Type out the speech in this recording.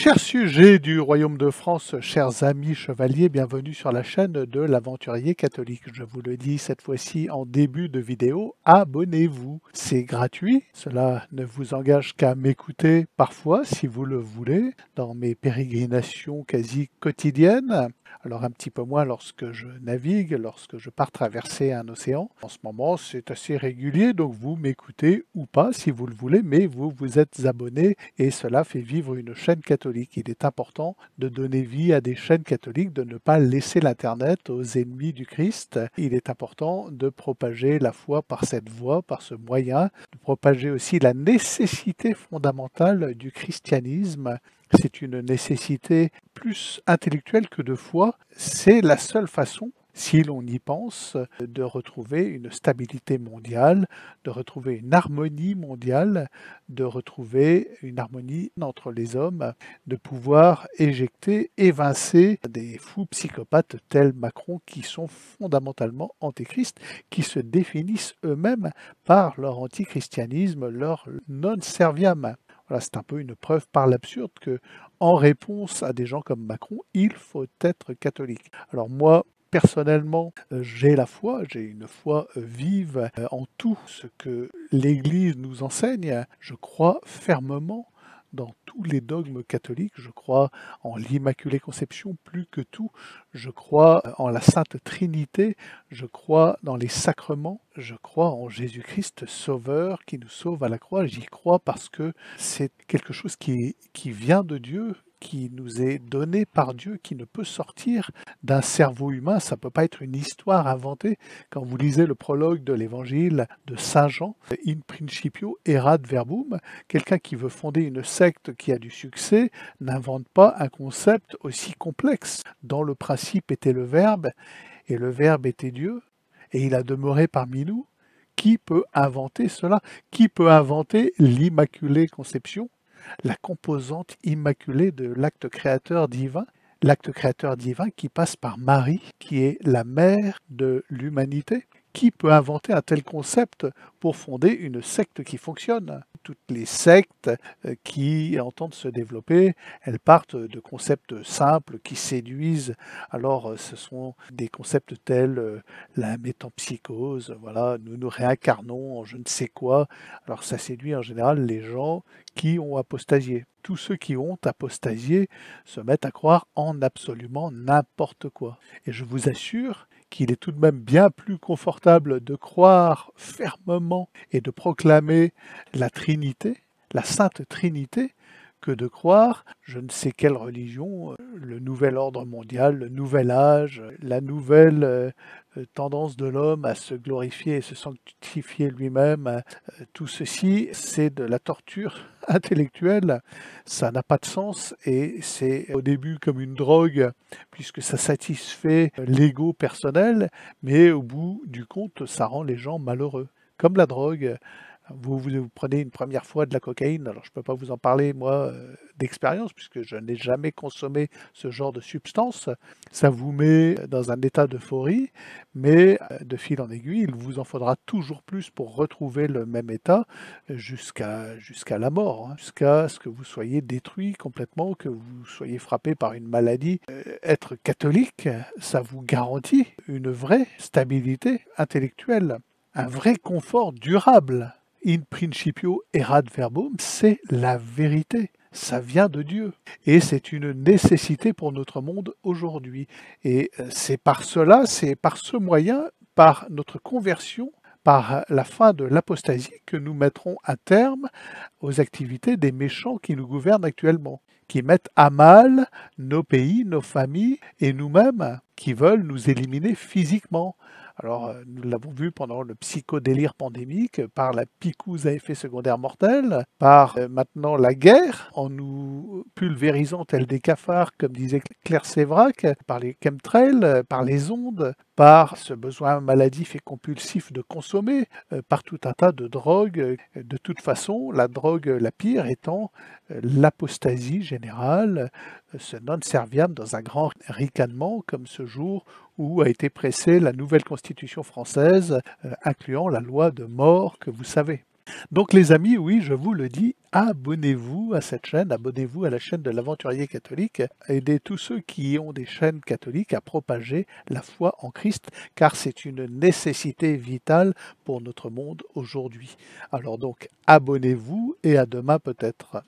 Chers sujets du royaume de France, chers amis chevaliers, bienvenue sur la chaîne de l'aventurier catholique. Je vous le dis cette fois-ci en début de vidéo, abonnez-vous. C'est gratuit, cela ne vous engage qu'à m'écouter parfois si vous le voulez, dans mes pérégrinations quasi quotidiennes. Alors un petit peu moins lorsque je navigue, lorsque je pars traverser un océan. En ce moment, c'est assez régulier, donc vous m'écoutez ou pas si vous le voulez, mais vous vous êtes abonné et cela fait vivre une chaîne catholique. Il est important de donner vie à des chaînes catholiques, de ne pas laisser l'Internet aux ennemis du Christ. Il est important de propager la foi par cette voie, par ce moyen, de propager aussi la nécessité fondamentale du christianisme. C'est une nécessité plus intellectuelle que de foi. C'est la seule façon, si l'on y pense, de retrouver une stabilité mondiale, de retrouver une harmonie mondiale, de retrouver une harmonie entre les hommes, de pouvoir éjecter, évincer des fous psychopathes tels Macron qui sont fondamentalement antéchrist, qui se définissent eux-mêmes par leur antichristianisme, leur non serviam. Voilà, c'est un peu une preuve par l'absurde que, en réponse à des gens comme Macron, il faut être catholique. Alors moi, personnellement, j'ai la foi, j'ai une foi vive en tout ce que l'Église nous enseigne. Je crois fermement dans tous les dogmes catholiques, je crois en l'Immaculée Conception plus que tout, je crois en la Sainte Trinité, je crois dans les sacrements, je crois en Jésus-Christ Sauveur qui nous sauve à la croix, j'y crois parce que c'est quelque chose qui vient de Dieu, qui nous est donné par Dieu, qui ne peut sortir d'un cerveau humain, ça ne peut pas être une histoire inventée. Quand vous lisez le prologue de l'évangile de Saint Jean, In principio erat verbum, quelqu'un qui veut fonder une secte qui a du succès n'invente pas un concept aussi complexe. Dans le principe était le Verbe, et le Verbe était Dieu, et il a demeuré parmi nous. Qui peut inventer cela? Qui peut inventer l'Immaculée Conception, la composante immaculée de l'acte créateur divin? L'acte créateur divin qui passe par Marie, qui est la mère de l'humanité. Qui peut inventer un tel concept pour fonder une secte qui fonctionne? Toutes les sectes qui entendent se développer, elles partent de concepts simples qui séduisent. Alors ce sont des concepts tels la métempsychose, voilà, nous nous réincarnons en je ne sais quoi. Alors ça séduit en général les gens qui ont apostasié. Tous ceux qui ont apostasié se mettent à croire en absolument n'importe quoi. Et je vous assure qu'il est tout de même bien plus confortable de croire fermement et de proclamer la Trinité, la Sainte Trinité, que de croire je ne sais quelle religion, le nouvel ordre mondial, le nouvel âge, la nouvelle tendance de l'homme à se glorifier et se sanctifier lui-même. Tout ceci, c'est de la torture intellectuelle, ça n'a pas de sens et c'est au début comme une drogue puisque ça satisfait l'ego personnel, mais au bout du compte, ça rend les gens malheureux. Comme la drogue, vous prenez une première fois de la cocaïne, alors je ne peux pas vous en parler, moi, d'expérience, puisque je n'ai jamais consommé ce genre de substance. Ça vous met dans un état d'euphorie, mais de fil en aiguille, il vous en faudra toujours plus pour retrouver le même état jusqu'à la mort, hein, jusqu'à ce que vous soyez détruit complètement, que vous soyez frappé par une maladie. Être catholique, ça vous garantit une vraie stabilité intellectuelle, un vrai confort durable. In principio erat verbum, c'est la vérité. Ça vient de Dieu. Et c'est une nécessité pour notre monde aujourd'hui. Et c'est par cela, c'est par ce moyen, par notre conversion, par la fin de l'apostasie, que nous mettrons un terme aux activités des méchants qui nous gouvernent actuellement, qui mettent à mal nos pays, nos familles et nous-mêmes, qui veulent nous éliminer physiquement. Alors, nous l'avons vu pendant le psychodélire pandémique, par la picouse à effet secondaire mortel, par maintenant la guerre, en nous pulvérisant tels des cafards, comme disait Claire Sévrac, par les chemtrails, par les ondes, par ce besoin maladif et compulsif de consommer, par tout un tas de drogues. De toute façon, la drogue la pire étant l'apostasie générale, ce non serviam dans un grand ricanement comme ce jour où a été pressée la nouvelle constitution française, incluant la loi de mort que vous savez. Donc les amis, oui, je vous le dis, abonnez-vous à cette chaîne, abonnez-vous à la chaîne de l'Aventurier catholique, aidez tous ceux qui ont des chaînes catholiques à propager la foi en Christ, car c'est une nécessité vitale pour notre monde aujourd'hui. Alors donc, abonnez-vous et à demain peut-être.